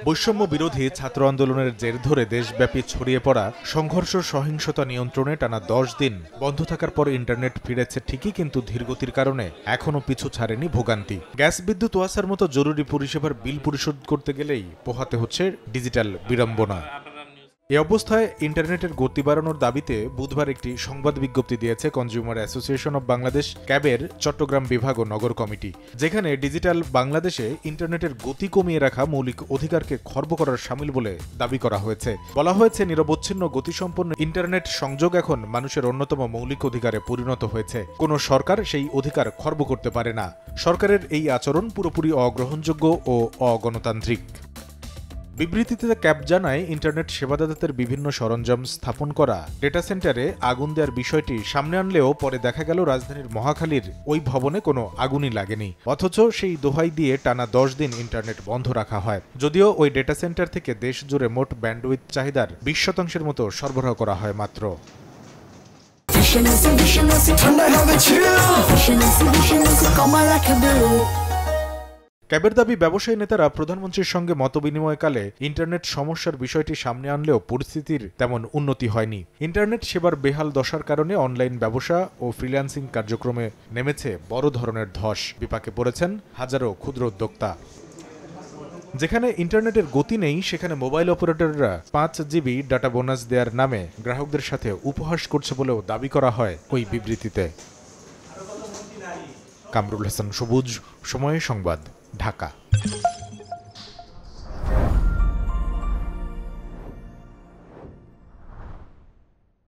বৈষম্য বিরোধী ছাত্র আন্দোলনের জের ধরে দেশব্যাপী ছড়িয়ে পড়া সংঘর্ষ সহিংসতা নিয়ন্ত্রণে টানা 10 দিন বন্ধ থাকার পর ইন্টারনেট ফিরেছে ঠিকই, কিন্তু ধীরগতির কারণে এখনও পিছু ছাড়েনি ভোগান্তি। গ্যাস, বিদ্যুৎ, ওয়াসার মতো জরুরি পরিষেবার বিল পরিশোধ করতে গেলেই পোহাতে হচ্ছে ডিজিটাল বিড়ম্বনা। এ অবস্থায় ইন্টারনেটের গতি বাড়ানোর দাবিতে বুধবার একটি সংবাদ বিজ্ঞপ্তি দিয়েছে কনজিউমার অ্যাসোসিয়েশন অব বাংলাদেশ, ক্যাবের চট্টগ্রাম বিভাগ ও নগর কমিটি, যেখানে ডিজিটাল বাংলাদেশে ইন্টারনেটের গতি কমিয়ে রাখা মৌলিক অধিকারকে খর্ব করার শামিল বলে দাবি করা হয়েছে। বলা হয়েছে, নিরবচ্ছিন্ন গতিসম্পন্ন ইন্টারনেট সংযোগ এখন মানুষের অন্যতম মৌলিক অধিকারে পরিণত হয়েছে। কোনো সরকার সেই অধিকার খর্ব করতে পারে না। সরকারের এই আচরণ পুরোপুরি অগ্রহণযোগ্য ও অগণতান্ত্রিক। বিবৃতিতে ক্যাব জানায়, ইন্টারনেট সেবাদাতাদের বিভিন্ন সরঞ্জাম স্থাপন করা ডেটা সেন্টারে আগুন দেওয়ার বিষয়টি সামনে আনলেও পরে দেখা গেল রাজধানীর মহাখালীর ওই ভবনে কোনো আগুনই লাগেনি, অথচ সেই দোহাই দিয়ে টানা 10 দিন ইন্টারনেট বন্ধ রাখা হয়। যদিও ওই ডেটা সেন্টার থেকে দেশ জুড়ে মোট ব্যান্ডউইথ চাহিদার 20% মতো সরবরাহ করা হয় মাত্র। ক্যাবের দাবি, ব্যবসায়ী নেতারা প্রধানমন্ত্রীর সঙ্গে মতবিনিময়কালে ইন্টারনেট সমস্যার বিষয়টি সামনে আনলেও পরিস্থিতির তেমন উন্নতি হয়নি। ইন্টারনেট সেবার বেহাল দশার কারণে অনলাইন ব্যবসা ও ফ্রিল্যান্সিং কার্যক্রমে নেমেছে বড় ধরনের ধস। বিপাকে পড়েছেন হাজারো ক্ষুদ্র উদ্যোক্তা। যেখানে ইন্টারনেটের গতি নেই, সেখানে মোবাইল অপারেটররা 5 GB ডাটা বোনাস দেওয়ার নামে গ্রাহকদের সাথে উপহাস করছে বলেও দাবি করা হয় ওই বিবৃতিতে। কামরুল হাসান সবুজ, সময় সংবাদ, ঢাকা।